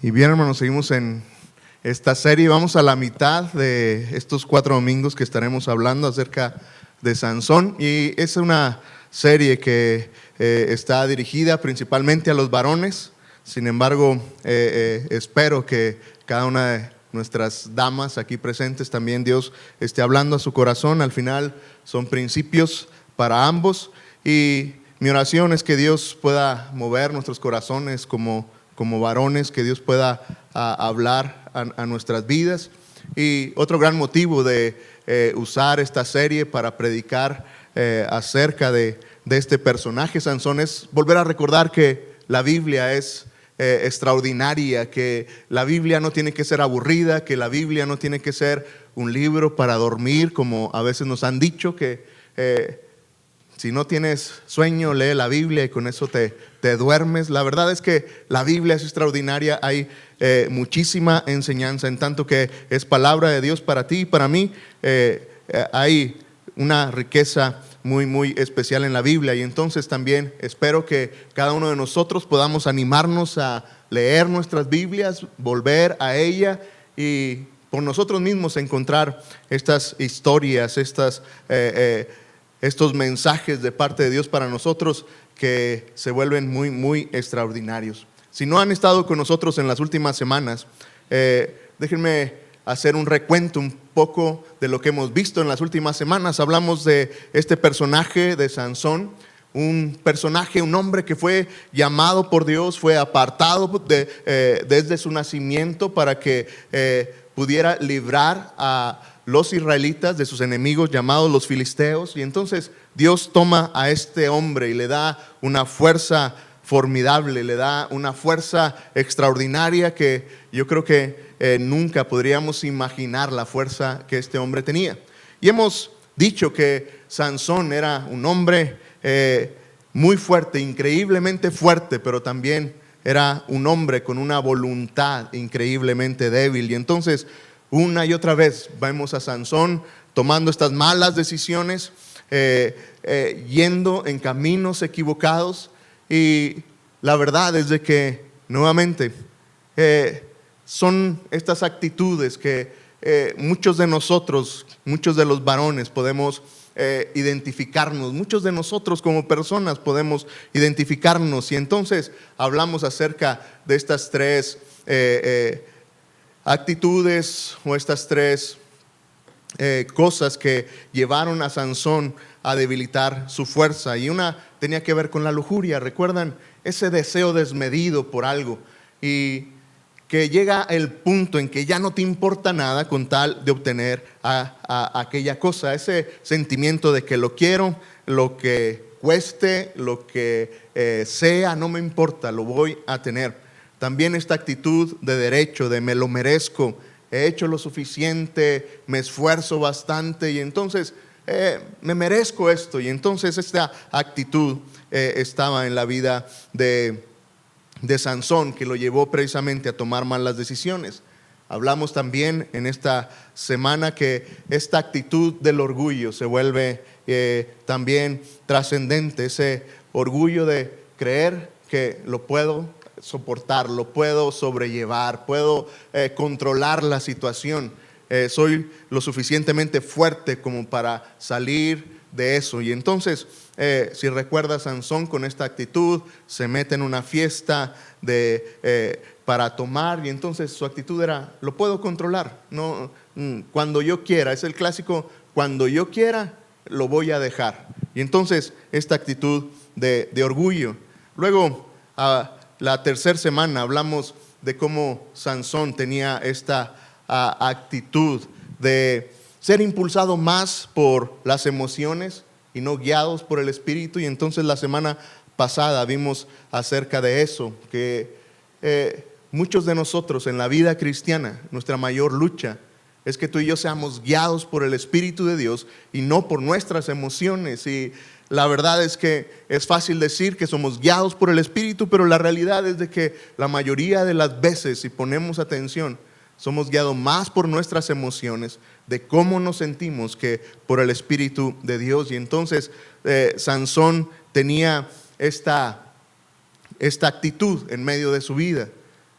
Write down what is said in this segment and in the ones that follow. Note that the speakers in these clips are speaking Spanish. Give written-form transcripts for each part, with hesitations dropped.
Y bien, hermanos, seguimos en esta serie. Vamos a la mitad de estos 4 domingos que estaremos hablando acerca de Sansón. Y es una serie que está dirigida principalmente a los varones. Sin embargo, espero que cada una de nuestras damas aquí presentes también Dios esté hablando a su corazón. Al final son principios para ambos. Y mi oración es que Dios pueda mover nuestros corazones como varones, que Dios pueda hablar a nuestras vidas. Y otro gran motivo de usar esta serie para predicar acerca de este personaje Sansón es volver a recordar que la Biblia es extraordinaria, que la Biblia no tiene que ser aburrida, que la Biblia no tiene que ser un libro para dormir, como a veces nos han dicho, que si no tienes sueño, lee la Biblia y con eso te duermes. La verdad es que la Biblia es extraordinaria. Hay muchísima enseñanza, en tanto que es palabra de Dios para ti y para mí. Hay una riqueza muy, muy especial en la Biblia. Y entonces también espero que cada uno de nosotros podamos animarnos a leer nuestras Biblias, volver a ella y por nosotros mismos encontrar estas historias, estos mensajes de parte de Dios para nosotros que se vuelven muy, muy extraordinarios. Si no han estado con nosotros en las últimas semanas, déjenme hacer un recuento un poco de lo que hemos visto en las últimas semanas. Hablamos de este personaje de Sansón, un personaje, un hombre que fue llamado por Dios, fue apartado desde su nacimiento para que pudiera librar a los israelitas de sus enemigos llamados los filisteos. Y entonces Dios toma a este hombre y le da una fuerza formidable, le da una fuerza extraordinaria que yo creo que nunca podríamos imaginar la fuerza que este hombre tenía. Y hemos dicho que Sansón era un hombre muy fuerte, increíblemente fuerte, pero también era un hombre con una voluntad increíblemente débil. Y entonces una y otra vez vemos a Sansón tomando estas malas decisiones, yendo en caminos equivocados. Y la verdad es de que nuevamente son estas actitudes que muchos de nosotros, muchos de los varones podemos identificarnos, muchos de nosotros como personas podemos identificarnos. Y entonces hablamos acerca de estas tres actitudes o estas tres cosas que llevaron a Sansón a debilitar su fuerza. Y una tenía que ver con la lujuria. ¿Recuerdan? Ese deseo desmedido por algo y que llega el punto en que ya no te importa nada con tal de obtener aquella cosa. Ese sentimiento de que lo quiero, lo que cueste, lo que sea, no me importa, lo voy a tener. También esta actitud de derecho, de me lo merezco, he hecho lo suficiente, me esfuerzo bastante y entonces me merezco esto. Y entonces esta actitud estaba en la vida de Sansón, que lo llevó precisamente a tomar malas decisiones. Hablamos también en esta semana que esta actitud del orgullo se vuelve también trascendente, ese orgullo de creer que lo puedo soportar, lo puedo sobrellevar, puedo controlar la situación, soy lo suficientemente fuerte como para salir de eso. Y entonces si recuerdas, Sansón con esta actitud se mete en una fiesta para tomar, y entonces su actitud era lo puedo controlar, no, cuando yo quiera, es el clásico cuando yo quiera lo voy a dejar. Y entonces esta actitud de orgullo. Luego la tercera semana hablamos de cómo Sansón tenía esta actitud de ser impulsado más por las emociones y no guiados por el Espíritu. Y entonces la semana pasada vimos acerca de eso, que muchos de nosotros en la vida cristiana, nuestra mayor lucha es que tú y yo seamos guiados por el Espíritu de Dios y no por nuestras emociones. Y la verdad es que es fácil decir que somos guiados por el Espíritu, pero la realidad es de que la mayoría de las veces, si ponemos atención, somos guiados más por nuestras emociones, de cómo nos sentimos, que por el Espíritu de Dios. Y entonces Sansón tenía esta actitud en medio de su vida.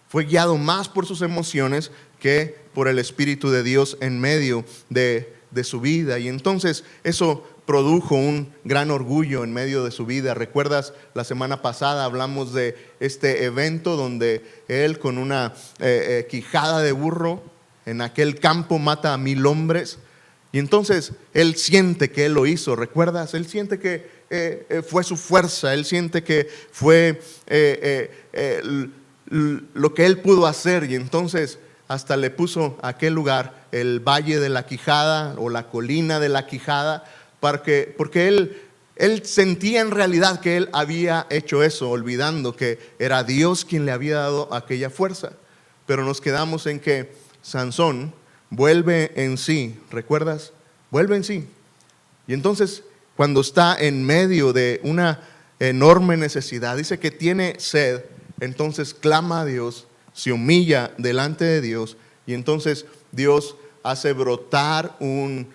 Fue guiado más por sus emociones que por el Espíritu de Dios en medio de su vida. Y entonces eso produjo un gran orgullo en medio de su vida. ¿Recuerdas? La semana pasada hablamos de este evento donde él, con una quijada de burro, en aquel campo mata a 1000 hombres. Y entonces él siente que él lo hizo. ¿Recuerdas? Él siente que fue su fuerza. Él siente que fue lo que él pudo hacer. Y entonces hasta le puso a aquel lugar el Valle de la Quijada, o la Colina de la Quijada, porque él sentía en realidad que él había hecho eso, olvidando que era Dios quien le había dado aquella fuerza. Pero nos quedamos en que Sansón vuelve en sí. ¿Recuerdas? Vuelve en sí. Y entonces, cuando está en medio de una enorme necesidad, dice que tiene sed, entonces clama a Dios, se humilla delante de Dios, y entonces Dios hace brotar un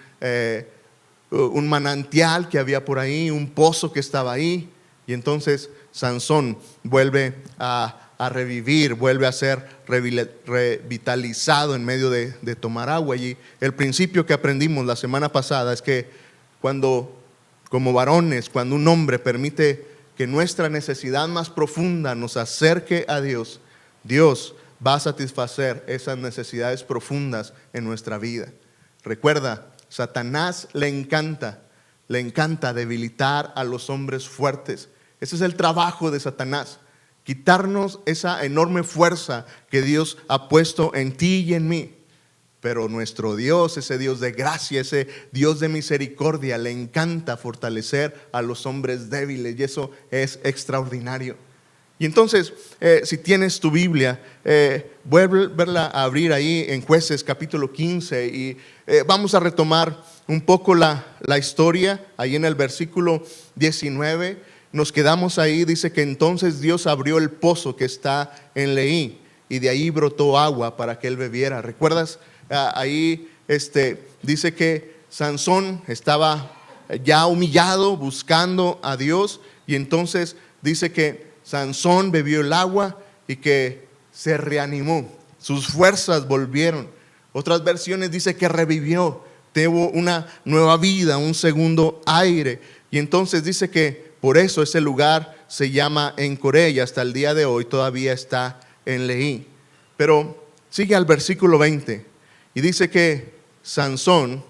manantial que había por ahí, un pozo que estaba ahí, y entonces Sansón vuelve a revivir, vuelve a ser revitalizado en medio de tomar agua. Y el principio que aprendimos la semana pasada es que como varones, cuando un hombre permite que nuestra necesidad más profunda nos acerque a Dios, Dios va a satisfacer esas necesidades profundas en nuestra vida. Recuerda, Satanás le encanta debilitar a los hombres fuertes. Ese es el trabajo de Satanás, quitarnos esa enorme fuerza que Dios ha puesto en ti y en mí. Pero nuestro Dios, ese Dios de gracia, ese Dios de misericordia, le encanta fortalecer a los hombres débiles, y eso es extraordinario. Y entonces, si tienes tu Biblia, vuélvela a abrir ahí en Jueces capítulo 15, y vamos a retomar un poco la historia. Ahí en el versículo 19 nos quedamos ahí. Dice que entonces Dios abrió el pozo que está en Leí, y de ahí brotó agua para que él bebiera. ¿Recuerdas? Ahí dice que Sansón estaba ya humillado, buscando a Dios, y entonces dice que Sansón bebió el agua y que se reanimó, sus fuerzas volvieron. Otras versiones dice que revivió, tuvo una nueva vida, un segundo aire. Y entonces dice que por eso ese lugar se llama En-Coré, y hasta el día de hoy todavía está en Leí. Pero sigue al versículo 20 y dice que Sansón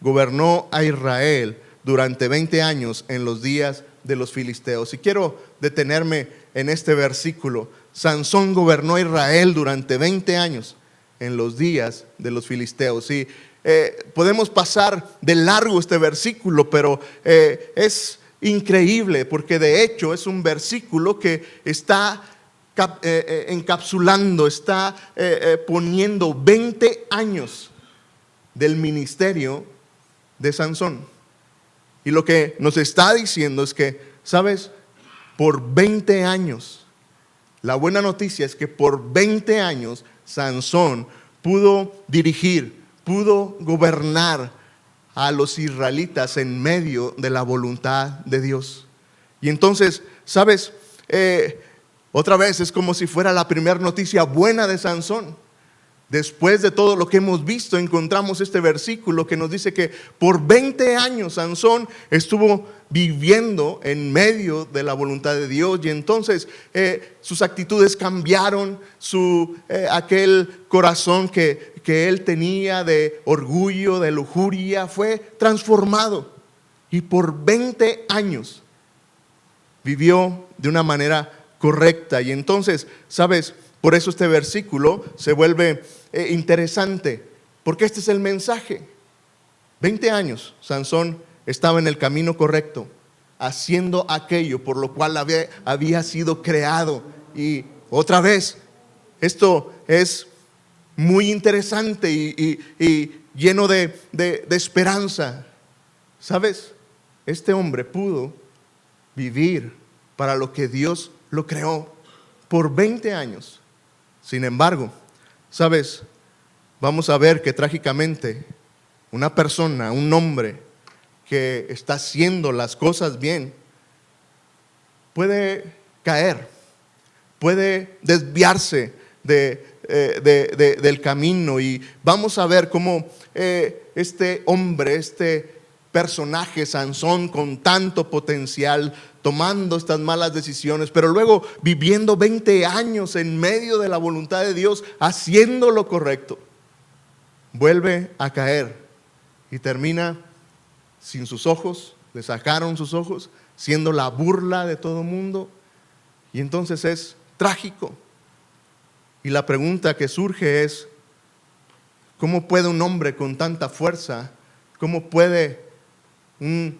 gobernó a Israel durante 20 años en los días de los filisteos. Y quiero detenerme en este versículo. Sansón gobernó a Israel durante 20 años en los días de los filisteos. Y podemos pasar de largo este versículo, pero es increíble, porque de hecho es un versículo que está encapsulando, está poniendo 20 años del ministerio de Sansón. Y lo que nos está diciendo es que, ¿sabes? Por 20 años, la buena noticia es que por 20 años Sansón pudo dirigir, pudo gobernar a los israelitas en medio de la voluntad de Dios. Y entonces, ¿sabes? Otra vez es como si fuera la primera noticia buena de Sansón. Después de todo lo que hemos visto, encontramos este versículo que nos dice que por 20 años Sansón estuvo viviendo en medio de la voluntad de Dios, y entonces sus actitudes cambiaron, aquel corazón que él tenía de orgullo, de lujuria, fue transformado, y por 20 años vivió de una manera correcta. Y entonces, ¿sabes? Por eso este versículo se vuelve interesante, porque este es el mensaje. 20 años Sansón estaba en el camino correcto, haciendo aquello por lo cual había sido creado. Y otra vez, esto es muy interesante y lleno de esperanza. ¿Sabes? Este hombre pudo vivir para lo que Dios lo creó por 20 años. Sin embargo, ¿sabes? Vamos a ver que trágicamente una persona, un hombre que está haciendo las cosas bien, puede caer, puede desviarse del camino, y vamos a ver cómo este hombre, este personaje Sansón con tanto potencial, tomando estas malas decisiones, pero luego viviendo 20 años en medio de la voluntad de Dios, haciendo lo correcto, vuelve a caer y termina sin sus ojos. Le sacaron sus ojos, siendo la burla de todo el mundo, y entonces es trágico. Y la pregunta que surge es: ¿cómo puede un hombre con tanta fuerza, cómo puede un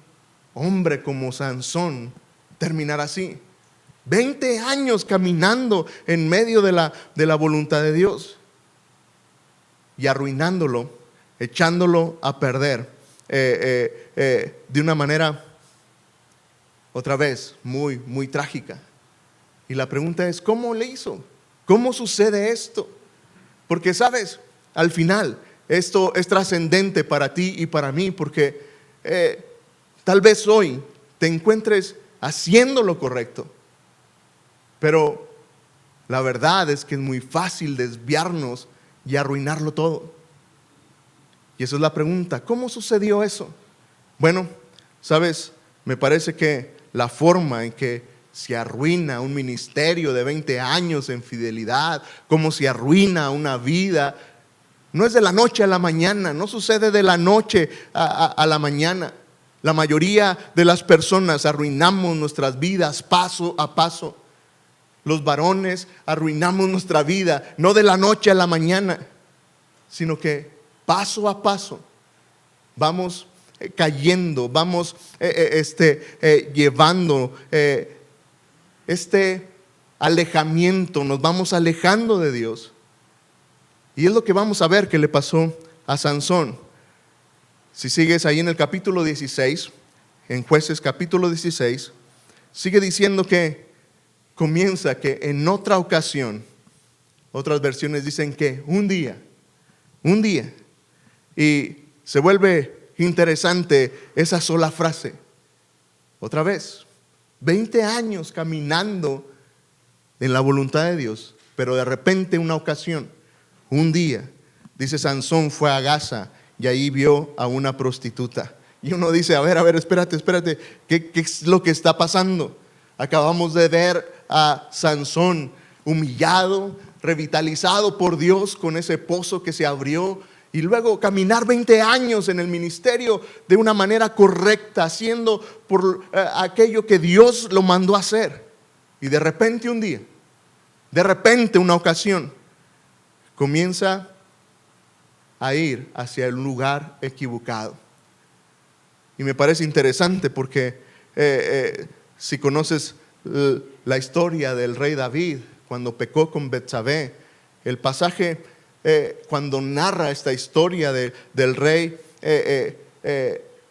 hombre como Sansón terminar así? 20 años caminando en medio de la voluntad de Dios y arruinándolo, echándolo a perder de una manera, otra vez, muy, muy trágica. Y la pregunta es: ¿cómo le hizo? ¿Cómo sucede esto? Porque, ¿sabes? Al final, esto es trascendente para ti y para mí, porque tal vez hoy te encuentres haciendo lo correcto, pero la verdad es que es muy fácil desviarnos y arruinarlo todo. Y esa es la pregunta: ¿cómo sucedió eso? Bueno, ¿sabes? Me parece que la forma en que se arruina un ministerio de 20 años en fidelidad, cómo se arruina una vida, no es de la noche a la mañana, no sucede de la noche a la mañana. La mayoría de las personas arruinamos nuestras vidas paso a paso. Los varones arruinamos nuestra vida, no de la noche a la mañana, sino que paso a paso vamos cayendo, vamos llevando este alejamiento, nos vamos alejando de Dios. Y es lo que vamos a ver que le pasó a Sansón. Si sigues ahí en el capítulo 16, en Jueces capítulo 16, sigue diciendo que comienza que en otra ocasión, otras versiones dicen que un día, y se vuelve interesante esa sola frase. Otra vez, 20 años caminando en la voluntad de Dios, pero de repente una ocasión, un día, dice: Sansón fue a Gaza y ahí vio a una prostituta. Y uno dice: a ver, espérate, ¿qué es lo que está pasando? Acabamos de ver a Sansón humillado, revitalizado por Dios con ese pozo que se abrió, y luego caminar 20 años en el ministerio de una manera correcta, haciendo por aquello que Dios lo mandó a hacer. Y de repente un día, de repente una ocasión, comienza a ir hacia el lugar equivocado. Y me parece interesante porque si conoces la historia del rey David, cuando pecó con Betsabé, el pasaje cuando narra esta historia del rey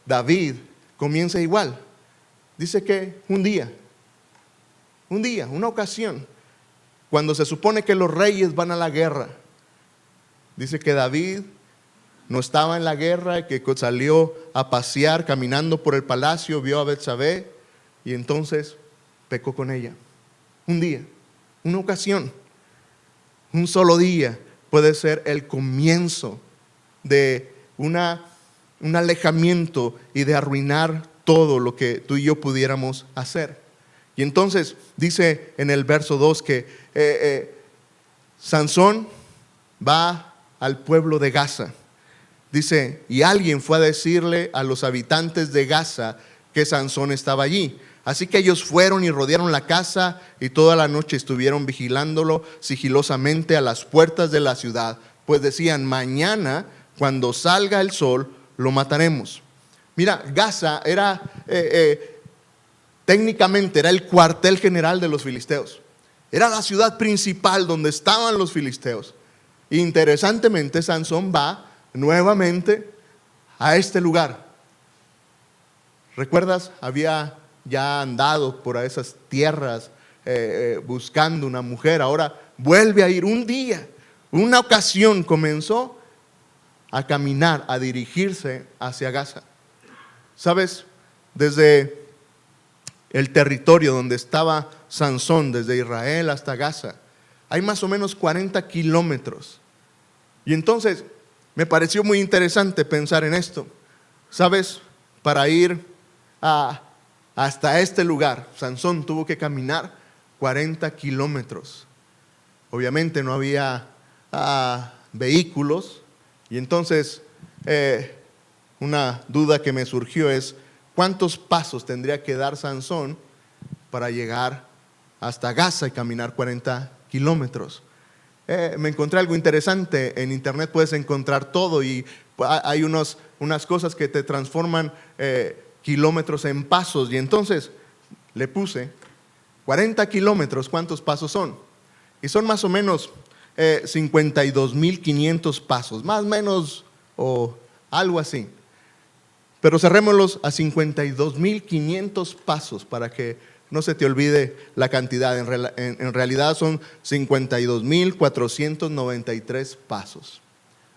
David, comienza igual. Dice que un día, una ocasión, cuando se supone que los reyes van a la guerra, dice que David no estaba en la guerra, y que salió a pasear caminando por el palacio, vio a Betsabé y entonces pecó con ella. Un día, una ocasión, un solo día puede ser el comienzo de un alejamiento y de arruinar todo lo que tú y yo pudiéramos hacer. Y entonces dice en el verso 2 que Sansón va al pueblo de Gaza. Dice: y alguien fue a decirle a los habitantes de Gaza que Sansón estaba allí. Así que ellos fueron y rodearon la casa, y toda la noche estuvieron vigilándolo sigilosamente a las puertas de la ciudad, pues decían: mañana, cuando salga el sol, lo mataremos. Mira, Gaza era técnicamente era el cuartel general de los filisteos. Era la ciudad principal donde estaban los filisteos. Interesantemente, Sansón va nuevamente a este lugar. ¿Recuerdas? Había ya andado por esas tierras buscando una mujer. Ahora vuelve a ir un día, una ocasión, comenzó a caminar, a dirigirse hacia Gaza. ¿Sabes? Desde el territorio donde estaba Sansón, desde Israel hasta Gaza, hay más o menos 40 kilómetros. Y entonces me pareció muy interesante pensar en esto. ¿Sabes? Para ir hasta este lugar, Sansón tuvo que caminar 40 kilómetros. Obviamente no había vehículos. Y entonces una duda que me surgió es: ¿cuántos pasos tendría que dar Sansón para llegar hasta Gaza y caminar 40 kilómetros? Me encontré algo interesante. En internet puedes encontrar todo y hay unas cosas que te transforman kilómetros en pasos. Y entonces le puse 40 kilómetros, ¿cuántos pasos son? Y son más o menos 52,500 pasos, más o menos, o algo así. Pero cerrémoslos a 52,500 pasos para que no se te olvide la cantidad. En realidad son 52,493 pasos.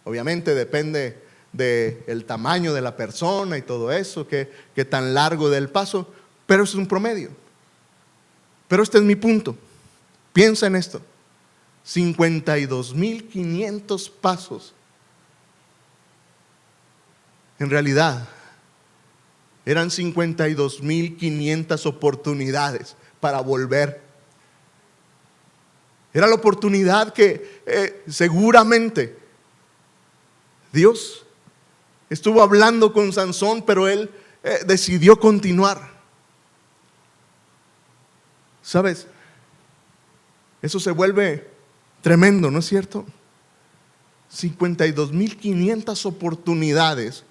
Obviamente depende del tamaño de la persona y todo eso, qué tan largo del paso, pero eso es un promedio. Pero este es mi punto. Piensa en esto: 52,500 pasos. En realidad eran 52,500 oportunidades para volver. Era la oportunidad que seguramente Dios estuvo hablando con Sansón, pero él decidió continuar. ¿Sabes? Eso se vuelve tremendo, ¿no es cierto? 52,500 oportunidades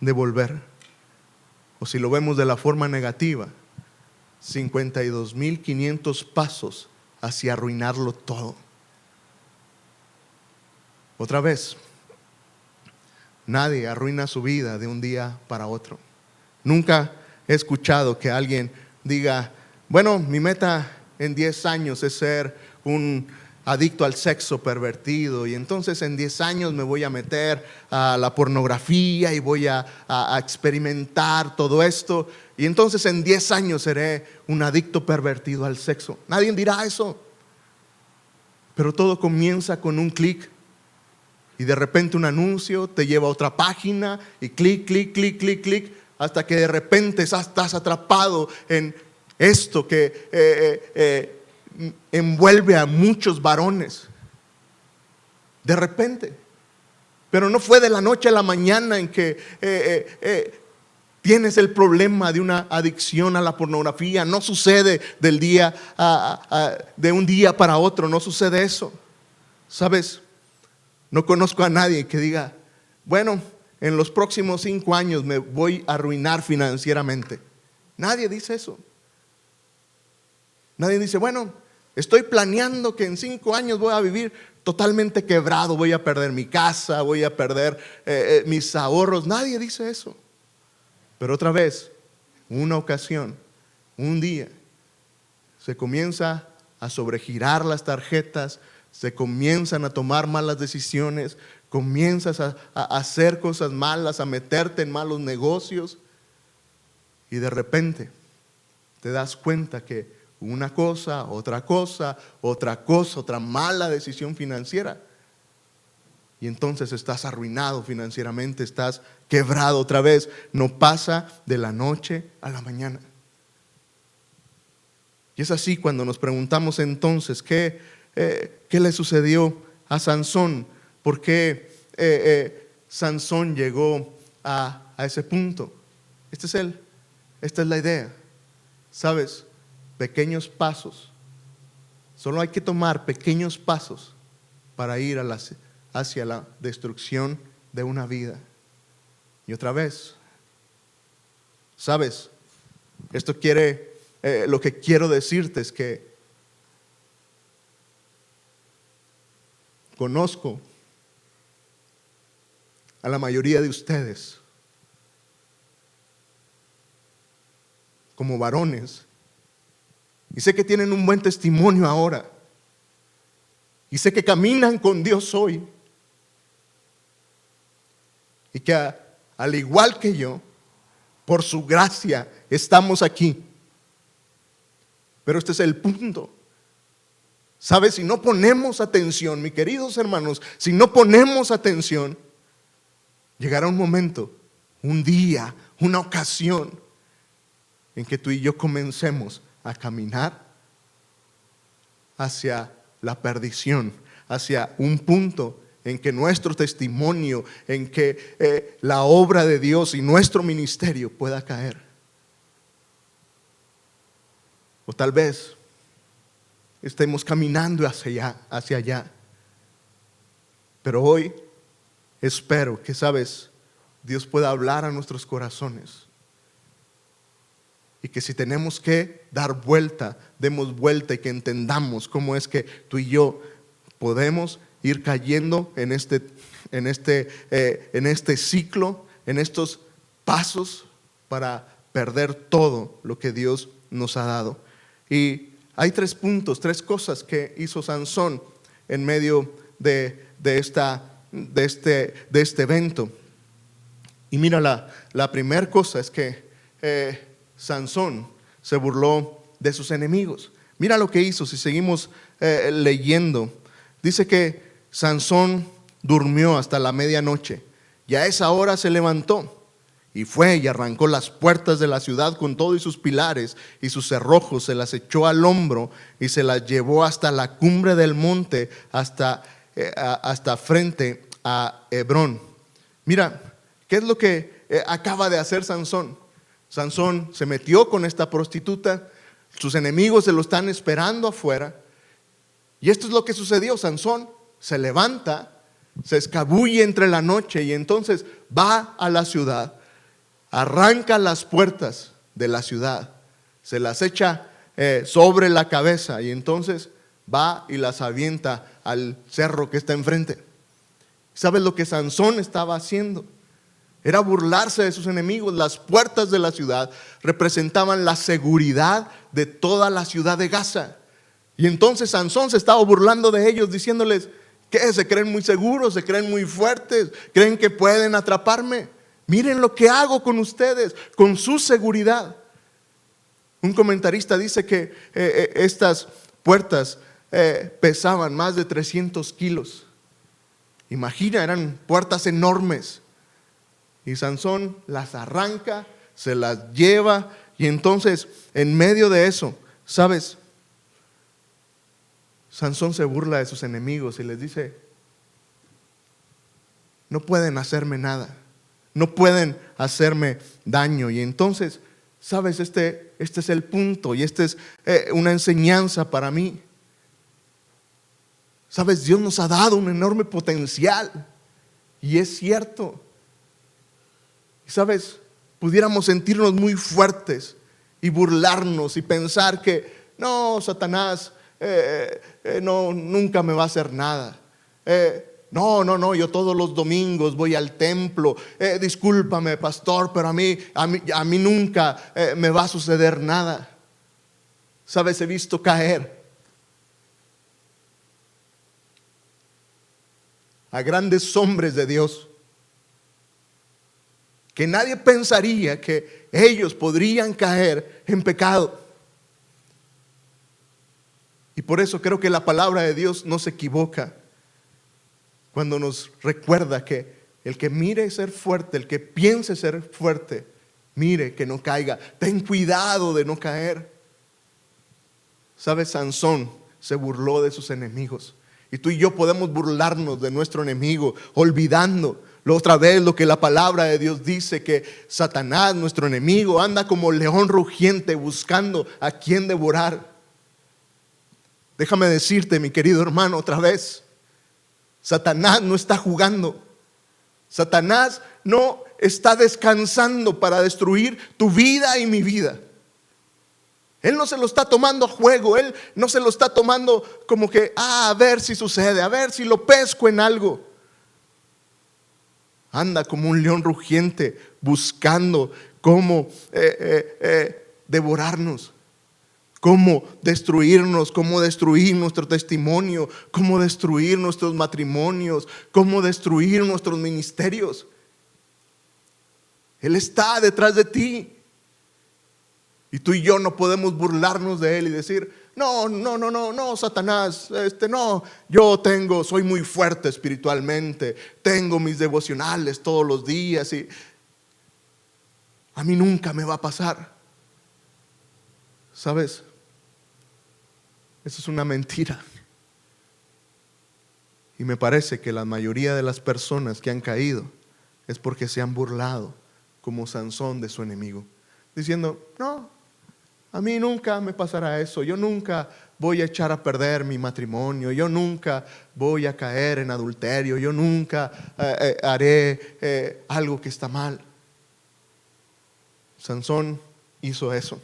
de volver. O si lo vemos de la forma negativa, 52,500 pasos hacia arruinarlo todo. Otra vez, nadie arruina su vida de un día para otro. Nunca he escuchado que alguien diga: bueno, mi meta en 10 años es ser un adicto al sexo pervertido, y entonces en 10 años me voy a meter a la pornografía y voy a experimentar todo esto, y entonces en 10 años seré un adicto pervertido al sexo. Nadie dirá eso. Pero todo comienza con un clic, y de repente un anuncio te lleva a otra página, y clic, clic, clic, clic, clic, hasta que de repente estás atrapado en esto que envuelve a muchos varones de repente. Pero no fue de la noche a la mañana en que tienes el problema de una adicción a la pornografía. No sucede de un día para otro, no sucede eso. ¿Sabes? No conozco a nadie que diga: bueno, en los próximos 5 años me voy a arruinar financieramente. Nadie dice eso. Nadie dice: bueno, estoy planeando que en 5 años voy a vivir totalmente quebrado, voy a perder mi casa, voy a perder mis ahorros. Nadie dice eso. Pero otra vez, una ocasión, un día, se comienza a sobregirar las tarjetas, se comienzan a tomar malas decisiones, comienzas a hacer cosas malas, a meterte en malos negocios, y de repente te das cuenta que una cosa, otra mala decisión financiera, y entonces estás arruinado financieramente, estás quebrado otra vez. No pasa de la noche a la mañana. Y es así cuando nos preguntamos entonces ¿qué le sucedió a Sansón? ¿Por qué Sansón llegó a ese punto? Esta es la idea. ¿Sabes? Pequeños pasos. Solo hay que tomar pequeños pasos para ir hacia la destrucción de una vida. Y otra vez, ¿sabes? Lo que quiero decirte es que conozco a la mayoría de ustedes como varones, y sé que tienen un buen testimonio ahora, y sé que caminan con Dios hoy, y que al igual que yo, por su gracia estamos aquí. Pero este es el punto: ¿Sabes? Si no ponemos atención, mis queridos hermanos, si no ponemos atención, llegará un momento, un día, una ocasión en que tú y yo comencemos a caminar hacia la perdición, hacia un punto en que nuestro testimonio, en que la obra de Dios y nuestro ministerio pueda caer. O tal vez estemos caminando hacia allá. Pero hoy espero que, ¿sabes?, Dios pueda hablar a nuestros corazones. Y que si tenemos que dar vuelta, demos vuelta y que entendamos cómo es que tú y yo podemos ir cayendo en este ciclo, en estos pasos para perder todo lo que Dios nos ha dado. Y hay 3 puntos, 3 cosas que hizo Sansón en medio de este evento. Y mira, la primera cosa es que Sansón se burló de sus enemigos. Mira lo que hizo, si seguimos leyendo. Dice que Sansón durmió hasta la medianoche y a esa hora se levantó y fue y arrancó las puertas de la ciudad con todo y sus pilares y sus cerrojos, se las echó al hombro y se las llevó hasta la cumbre del monte, hasta frente a Hebrón. Mira, ¿qué es lo que acaba de hacer Sansón? Sansón se metió con esta prostituta, sus enemigos se lo están esperando afuera. Y esto es lo que sucedió. Sansón se levanta, se escabulle entre la noche y entonces va a la ciudad, arranca las puertas de la ciudad, se las echa sobre la cabeza y entonces va y las avienta al cerro que está enfrente. ¿Sabes lo que Sansón estaba haciendo? Era burlarse de sus enemigos. Las puertas de la ciudad representaban la seguridad de toda la ciudad de Gaza. Y entonces Sansón se estaba burlando de ellos, diciéndoles: ¿qué? ¿Se creen muy seguros? ¿Se creen muy fuertes? ¿Creen que pueden atraparme? Miren lo que hago con ustedes, con su seguridad. Un comentarista dice que estas puertas pesaban más de 300 kilos. Imagina, eran puertas enormes. Y Sansón las arranca, se las lleva y entonces en medio de eso, ¿sabes? Sansón se burla de sus enemigos y les dice: no pueden hacerme nada, no pueden hacerme daño. Y entonces, ¿sabes? Este es el punto y esta es una enseñanza para mí. ¿Sabes? Dios nos ha dado un enorme potencial y es cierto. ¿Sabes? Pudiéramos sentirnos muy fuertes y burlarnos y pensar que no, Satanás no, nunca me va a hacer nada. No, yo todos los domingos voy al templo. Discúlpame, pastor, pero a mí nunca me va a suceder nada. ¿Sabes? He visto caer a grandes hombres de Dios que nadie pensaría que ellos podrían caer en pecado. Y por eso creo que la palabra de Dios no se equivoca cuando nos recuerda que el que mire ser fuerte, el que piense ser fuerte, mire que no caiga. Ten cuidado de no caer. ¿Sabes? Sansón se burló de sus enemigos. Y tú y yo podemos burlarnos de nuestro enemigo, olvidando otra vez lo que la palabra de Dios dice, que Satanás, nuestro enemigo, anda como león rugiente buscando a quien devorar. Déjame decirte, mi querido hermano, otra vez, Satanás no está jugando. Satanás no está descansando para destruir tu vida y mi vida. Él no se lo está tomando a juego. Él no se lo está tomando como que a ver si sucede, a ver si lo pesco en algo. Anda como un león rugiente buscando cómo devorarnos, cómo destruirnos, cómo destruir nuestro testimonio, cómo destruir nuestros matrimonios, cómo destruir nuestros ministerios. Él está detrás de ti. Y tú y yo no podemos burlarnos de él y decir: no, Satanás, no, soy muy fuerte espiritualmente, tengo mis devocionales todos los días y a mí nunca me va a pasar. ¿Sabes? Eso es una mentira. Y me parece que la mayoría de las personas que han caído es porque se han burlado como Sansón de su enemigo, diciendo, no, a mí nunca me pasará eso, yo nunca voy a echar a perder mi matrimonio, yo nunca voy a caer en adulterio, yo nunca haré algo que está mal. Sansón hizo eso.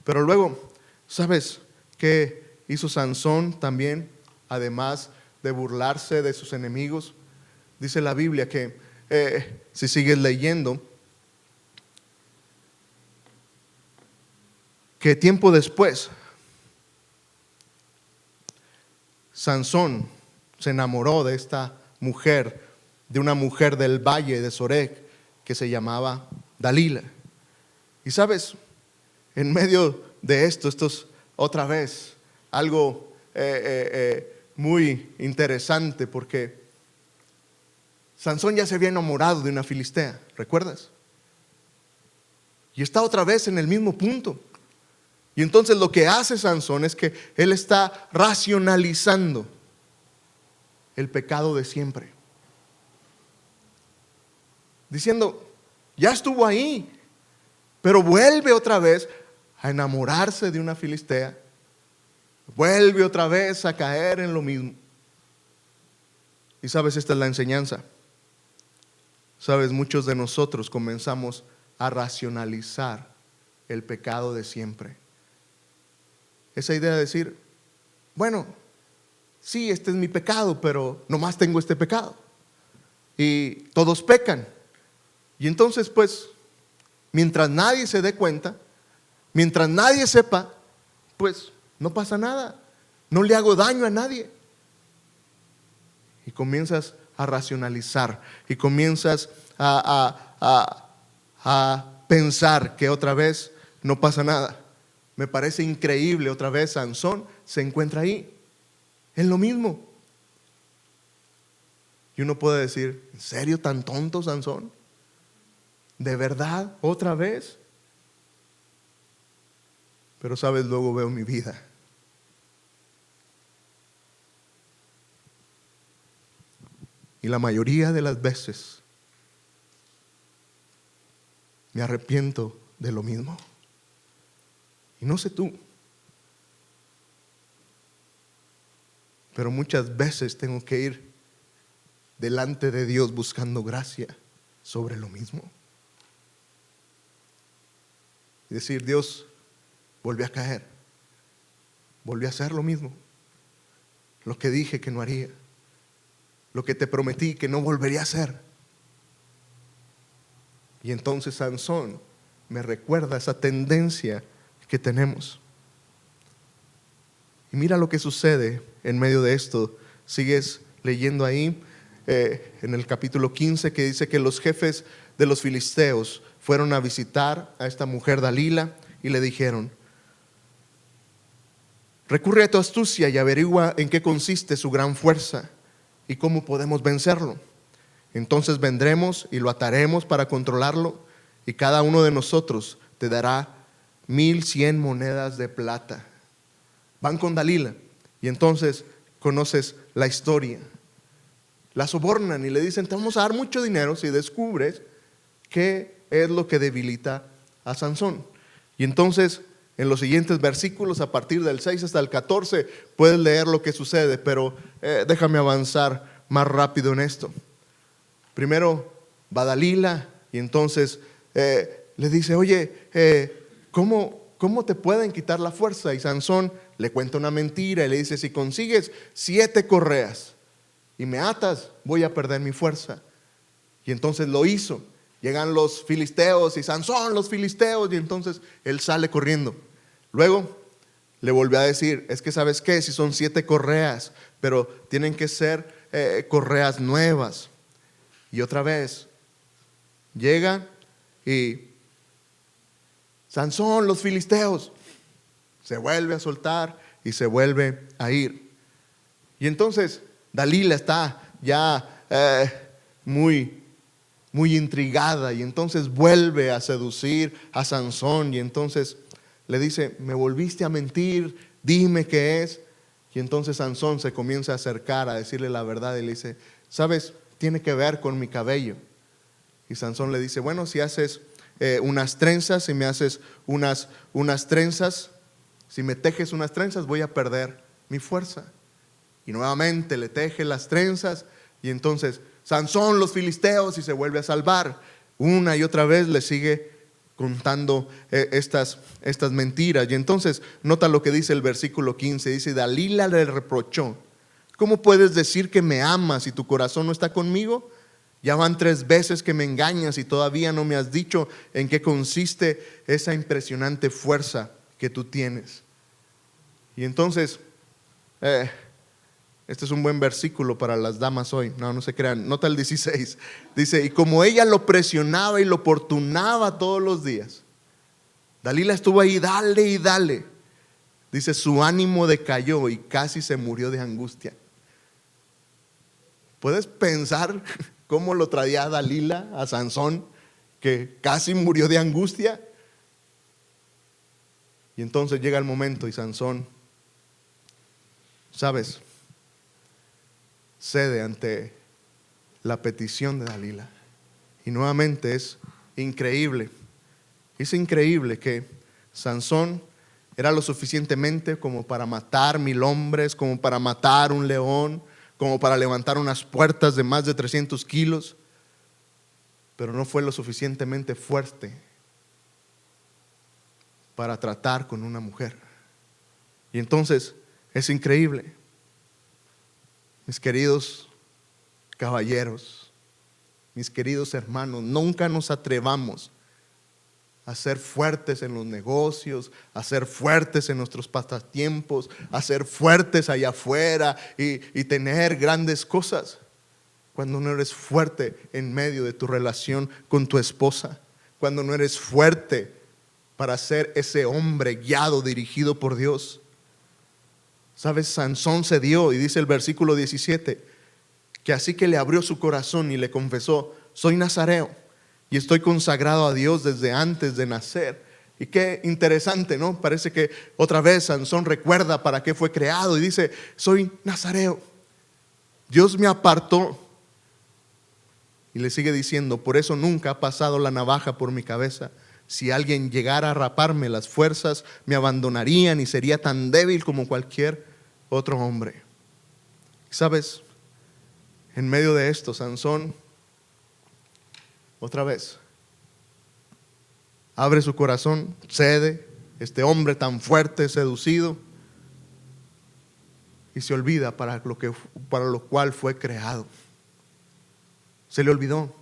Pero luego, ¿sabes qué hizo Sansón también? Además de burlarse de sus enemigos, dice la Biblia que si sigues leyendo, que tiempo después Sansón se enamoró de esta mujer, de una mujer del valle de Sorek que se llamaba Dalila. Y sabes, en medio de esto es otra vez algo muy interesante, porque Sansón ya se había enamorado de una filistea, ¿recuerdas? Y está otra vez en el mismo punto. Y entonces lo que hace Sansón es que él está racionalizando el pecado de siempre, diciendo, ya estuvo ahí, pero vuelve otra vez a enamorarse de una filistea, vuelve otra vez a caer en lo mismo. Y sabes, esta es la enseñanza. Sabes, muchos de nosotros comenzamos a racionalizar el pecado de siempre. Esa idea de decir, bueno, sí, este es mi pecado, pero nomás tengo este pecado. Y todos pecan. Y entonces, pues, mientras nadie se dé cuenta, mientras nadie sepa, pues no pasa nada. No le hago daño a nadie. Y comienzas a racionalizar y comienzas a pensar que otra vez no pasa nada. Me parece increíble, otra vez Sansón se encuentra ahí, en lo mismo. Y uno puede decir, ¿en serio tan tonto Sansón? ¿De verdad otra vez? Pero sabes, luego veo mi vida. Y la mayoría de las veces me arrepiento de lo mismo. Y no sé tú, pero muchas veces tengo que ir delante de Dios buscando gracia sobre lo mismo. Y decir, Dios, volví a caer, volví a hacer lo mismo, lo que dije que no haría, lo que te prometí que no volvería a hacer. Y entonces Sansón me recuerda esa tendencia que tenemos. Y mira lo que sucede en medio de esto. Sigues leyendo ahí en el capítulo 15, que dice que los jefes de los filisteos fueron a visitar a esta mujer Dalila y le dijeron, recurre a tu astucia y averigua en qué consiste su gran fuerza y cómo podemos vencerlo. Entonces vendremos y lo ataremos para controlarlo, y cada uno de nosotros te dará 1,100 monedas de plata. Van con Dalila y entonces conoces la historia. La sobornan y le dicen, te vamos a dar mucho dinero si descubres qué es lo que debilita a Sansón. Y entonces en los siguientes versículos, a partir del 6 hasta el 14, puedes leer lo que sucede, pero déjame avanzar más rápido en esto. Primero va Dalila y entonces le dice, oye, ¿cómo te pueden quitar la fuerza? Y Sansón le cuenta una mentira y le dice, si consigues 7 correas y me atas, voy a perder mi fuerza. Y entonces lo hizo. Llegan los filisteos y Sansón, los filisteos, y entonces él sale corriendo. Luego le volvió a decir, es que ¿sabes qué? Si son 7 correas, pero tienen que ser correas nuevas. Y otra vez llega y Sansón, los filisteos, se vuelve a soltar y se vuelve a ir. Y entonces Dalila está ya muy intrigada, y entonces vuelve a seducir a Sansón, y entonces le dice: me volviste a mentir, dime qué es. Y entonces Sansón se comienza a acercar a decirle la verdad, y le dice: ¿sabes? Tiene que ver con mi cabello. Y Sansón le dice: bueno, si haces unas trenzas, si me haces unas trenzas, si me tejes unas trenzas, voy a perder mi fuerza. Y nuevamente le teje las trenzas, y entonces Sansón, los filisteos, y se vuelve a salvar. Una y otra vez le sigue contando estas mentiras. Y entonces nota lo que dice el versículo 15. Dice: Dalila le reprochó: ¿cómo puedes decir que me amas y tu corazón no está conmigo? Ya van 3 veces que me engañas y todavía no me has dicho en qué consiste esa impresionante fuerza que tú tienes. Y entonces este es un buen versículo para las damas hoy. No se crean. Nota el 16. Dice: y como ella lo presionaba y lo importunaba todos los días, Dalila estuvo ahí, dale y dale. Dice: su ánimo decayó y casi se murió de angustia. ¿Puedes pensar cómo lo traía Dalila a Sansón, que casi murió de angustia? Y entonces llega el momento y Sansón, ¿sabes?, cede ante la petición de Dalila. Y nuevamente es increíble que Sansón era lo suficientemente como para matar 1000 hombres, como para matar un león, como para levantar unas puertas de más de 300 kilos, pero no fue lo suficientemente fuerte para tratar con una mujer. Y entonces es increíble. Mis queridos caballeros, mis queridos hermanos, nunca nos atrevamos a ser fuertes en los negocios, a ser fuertes en nuestros pasatiempos, a ser fuertes allá afuera y tener grandes cosas, cuando no eres fuerte en medio de tu relación con tu esposa, cuando no eres fuerte para ser ese hombre guiado, dirigido por Dios. ¿Sabes? Sansón cedió, y dice el versículo 17, que así que le abrió su corazón y le confesó: soy nazareo y estoy consagrado a Dios desde antes de nacer. Y qué interesante, ¿no? Parece que otra vez Sansón recuerda para qué fue creado y dice: soy nazareo, Dios me apartó. Y le sigue diciendo: por eso nunca ha pasado la navaja por mi cabeza. Si alguien llegara a raparme, las fuerzas me abandonarían y sería tan débil como cualquier otro hombre. ¿Sabes? En medio de esto, Sansón otra vez abre su corazón, cede, este hombre tan fuerte, seducido, y se olvida para lo cual fue creado. Se le olvidó.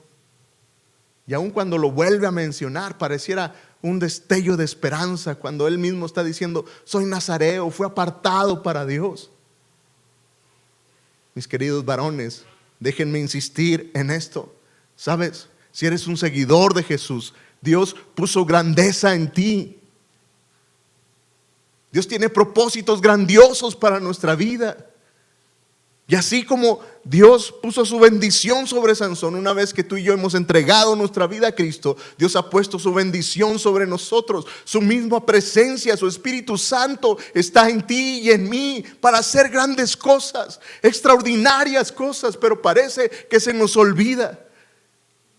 Y aun cuando lo vuelve a mencionar, pareciera un destello de esperanza, cuando él mismo está diciendo: soy nazareo, fue apartado para Dios. Mis queridos varones, déjenme insistir en esto. ¿Sabes? Si eres un seguidor de Jesús, Dios puso grandeza en ti. Dios tiene propósitos grandiosos para nuestra vida. Y así como Dios puso su bendición sobre Sansón, una vez que tú y yo hemos entregado nuestra vida a Cristo, Dios ha puesto su bendición sobre nosotros. Su misma presencia, su Espíritu Santo está en ti y en mí para hacer grandes cosas, extraordinarias cosas, pero parece que se nos olvida.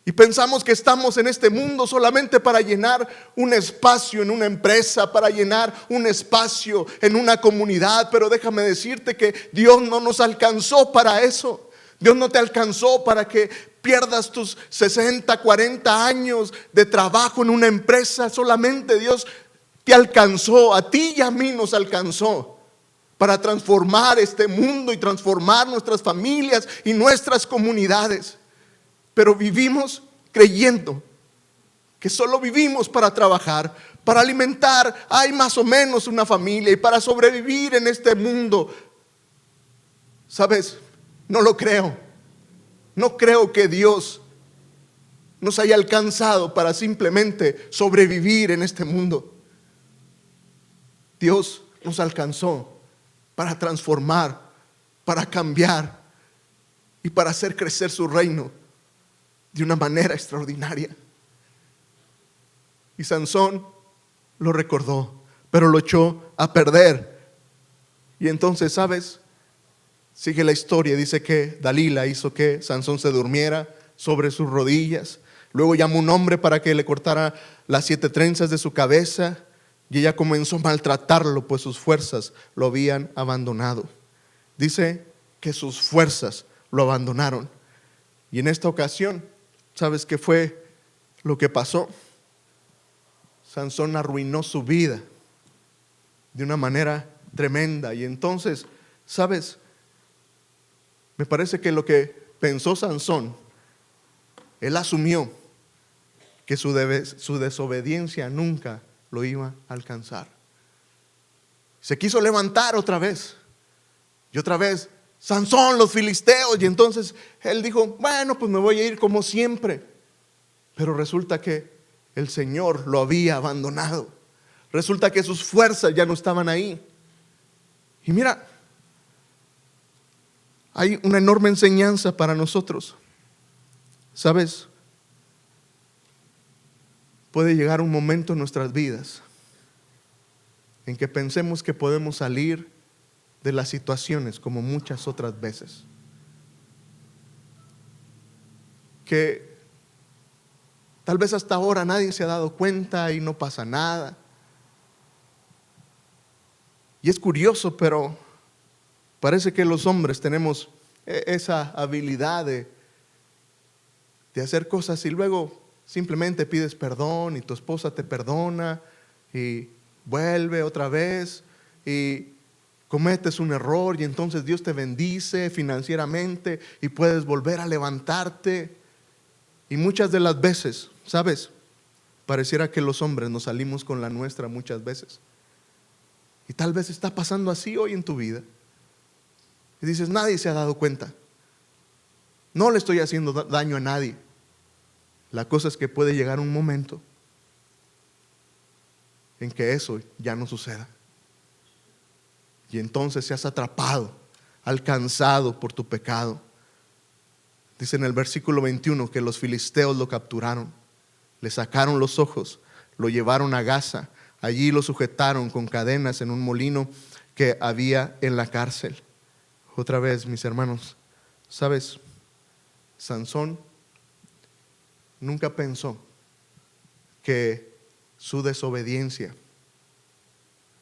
Y pensamos que estamos en este mundo solamente para llenar un espacio en una empresa, para llenar un espacio en una comunidad. Pero déjame decirte que Dios no nos alcanzó para eso. Dios no te alcanzó para que pierdas tus 60, 40 años de trabajo en una empresa. Solamente Dios te alcanzó, a ti y a mí nos alcanzó para transformar este mundo y transformar nuestras familias y nuestras comunidades. Pero vivimos creyendo que solo vivimos para trabajar, para alimentar, hay más o menos una familia, y para sobrevivir en este mundo. ¿Sabes? No lo creo. No creo que Dios nos haya alcanzado para simplemente sobrevivir en este mundo. Dios nos alcanzó para transformar, para cambiar y para hacer crecer su reino de una manera extraordinaria. Y Sansón lo recordó, pero lo echó a perder. Y entonces, ¿sabes? Sigue la historia, dice que Dalila hizo que Sansón se durmiera sobre sus rodillas. Luego llamó un hombre para que le cortara las 7 trenzas de su cabeza, y ella comenzó a maltratarlo, pues sus fuerzas lo habían abandonado. Dice que sus fuerzas lo abandonaron. Y en esta ocasión, ¿sabes qué fue lo que pasó? Sansón arruinó su vida de una manera tremenda. Y entonces, ¿sabes? Me parece que lo que pensó Sansón, él asumió que su desobediencia nunca lo iba a alcanzar. Se quiso levantar otra vez. Y otra vez, Sansón, los filisteos. Y entonces él dijo, bueno, pues me voy a ir como siempre. Pero resulta que el Señor lo había abandonado. Resulta que sus fuerzas ya no estaban ahí. Y mira, hay una enorme enseñanza para nosotros. ¿Sabes? Puede llegar un momento en nuestras vidas en que pensemos que podemos salir de las situaciones como muchas otras veces. Que tal vez hasta ahora nadie se ha dado cuenta y no pasa nada. Y es curioso, pero parece que los hombres tenemos esa habilidad de hacer cosas y luego simplemente pides perdón y tu esposa te perdona y vuelve otra vez y cometes un error y entonces Dios te bendice financieramente y puedes volver a levantarte. Y muchas de las veces, ¿sabes? Pareciera que los hombres nos salimos con la nuestra muchas veces. Y tal vez está pasando así hoy en tu vida. Y dices, nadie se ha dado cuenta. No le estoy haciendo daño a nadie. La cosa es que puede llegar un momento en que eso ya no suceda. Y entonces seas atrapado, alcanzado por tu pecado. Dice en el versículo 21 que los filisteos lo capturaron, le sacaron los ojos, lo llevaron a Gaza. Allí lo sujetaron con cadenas en un molino que había en la cárcel. Otra vez, mis hermanos, ¿sabes? Sansón nunca pensó que su desobediencia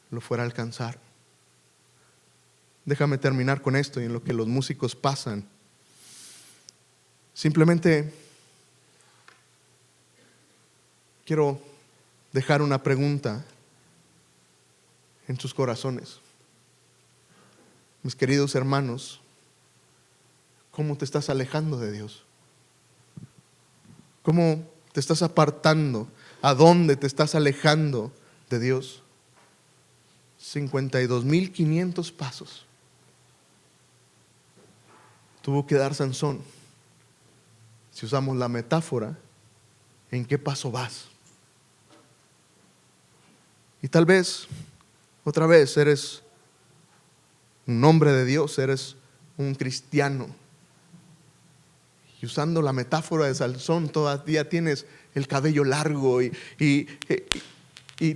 lo fuera a alcanzar. Déjame terminar con esto y en lo que los músicos pasan. Simplemente quiero dejar una pregunta en tus corazones. Mis queridos hermanos, ¿cómo te estás alejando de Dios? ¿Cómo te estás apartando? ¿A dónde te estás alejando de Dios? 52,500 pasos tuvo que dar Sansón. Si usamos la metáfora, ¿en qué paso vas? Y tal vez, otra vez, eres un hombre de Dios, eres un cristiano. Y usando la metáfora de Sansón, todavía tienes el cabello largo y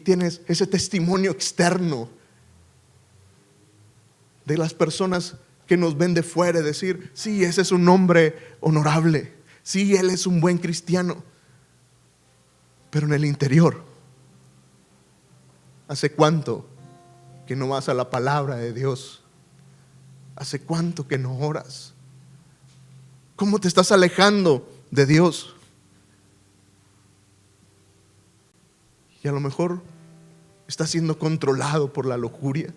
tienes ese testimonio externo de las personas que nos ven de fuera, decir, sí, ese es un hombre honorable, sí, él es un buen cristiano. Pero en el interior, ¿hace cuánto que no vas a la palabra de Dios? ¿Hace cuánto que no oras? ¿Cómo te estás alejando de Dios? Y a lo mejor estás siendo controlado por la lujuria.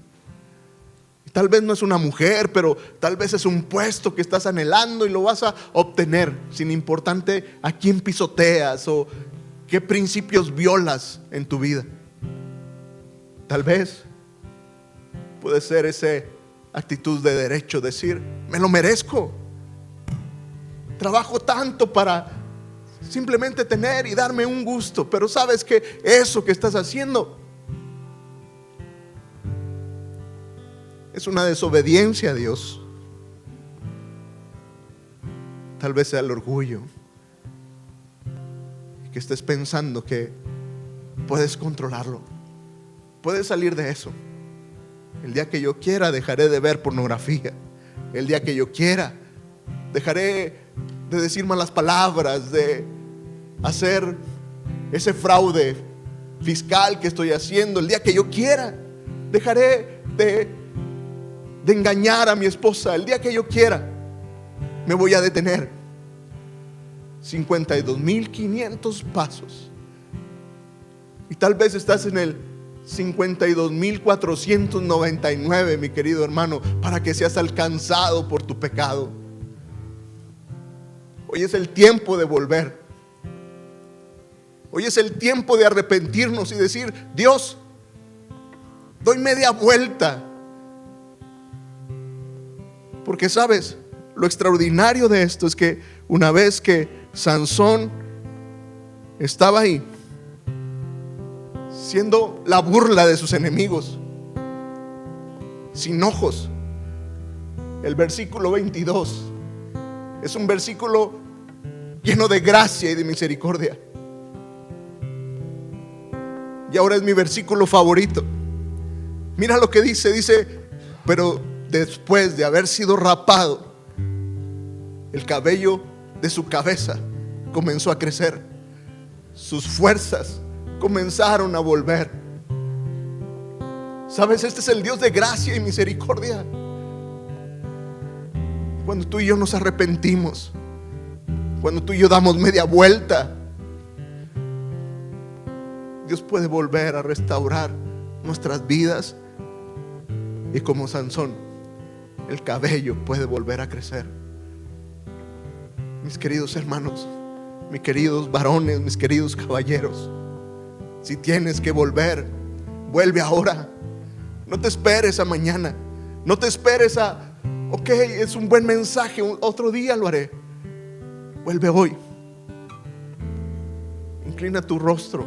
Tal vez no es una mujer, pero tal vez es un puesto que estás anhelando y lo vas a obtener, sin importarte a quién pisoteas o qué principios violas en tu vida. Tal vez puede ser esa actitud de derecho, decir, me lo merezco. Trabajo tanto para simplemente tener y darme un gusto, pero sabes que eso que estás haciendo es una desobediencia a Dios. Tal vez sea el orgullo, que estés pensando que puedes controlarlo, puedes salir de eso. El día que yo quiera dejaré de ver pornografía. El día que yo quiera dejaré de decir malas palabras, de hacer ese fraude fiscal que estoy haciendo. El día que yo quiera dejaré de engañar a mi esposa. El día que yo quiera me voy a detener. 52,500 pasos. Y tal vez estás en el 52,499, mi querido hermano, para que seas alcanzado por tu pecado. Hoy es el tiempo de volver. Hoy es el tiempo de arrepentirnos y decir: Dios, doy media vuelta. Porque sabes, lo extraordinario de esto es que una vez que Sansón estaba ahí, siendo la burla de sus enemigos, sin ojos, el versículo 22 es un versículo lleno de gracia y de misericordia. Y ahora es mi versículo favorito. Mira lo que dice: pero después de haber sido rapado, el cabello de su cabeza comenzó a crecer, sus fuerzas comenzaron a volver. ¿Sabes? Este es el Dios de gracia y misericordia. Cuando tú y yo nos arrepentimos, cuando tú y yo damos media vuelta, Dios puede volver a restaurar nuestras vidas. Y como Sansón, el cabello puede volver a crecer. Mis queridos hermanos, mis queridos varones, mis queridos caballeros, si tienes que volver, vuelve ahora. No te esperes a mañana. No te esperes a, ok, es un buen mensaje, otro día lo haré. Vuelve hoy. Inclina tu rostro,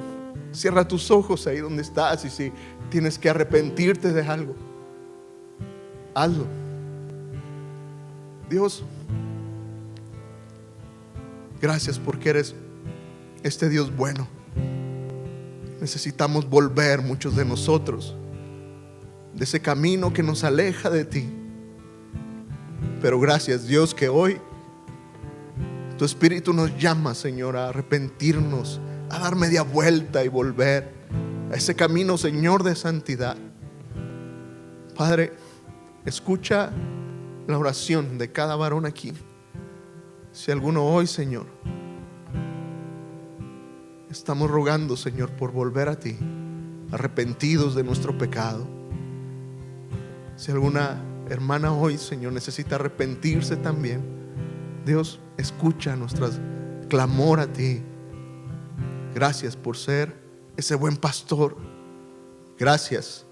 cierra tus ojos ahí donde estás. Y si tienes que arrepentirte de algo, hazlo. Dios, gracias porque eres este Dios bueno. Necesitamos volver, muchos de nosotros, de ese camino que nos aleja de ti. Pero gracias, Dios, que hoy tu Espíritu nos llama, Señor, a arrepentirnos, a dar media vuelta y volver a ese camino, Señor, de santidad. Padre, escucha la oración de cada varón aquí. Si alguno hoy, Señor, estamos rogando, Señor, por volver a ti, arrepentidos de nuestro pecado. Si alguna hermana hoy, Señor, necesita arrepentirse también, Dios, escucha nuestro clamor a ti. Gracias por ser ese buen pastor. Gracias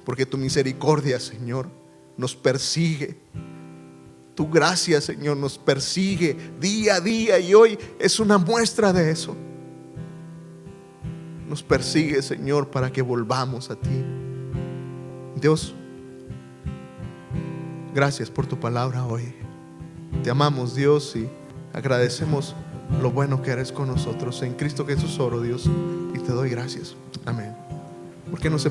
porque tu misericordia, Señor, nos persigue. Tu gracia, Señor, nos persigue día a día, y hoy es una muestra de eso. Nos persigue, Señor, para que volvamos a ti. Dios, gracias por tu palabra hoy. Te amamos, Dios, y agradecemos lo bueno que eres con nosotros. En Cristo Jesús oro, Dios, y te doy gracias. Amén. ¿Por qué no se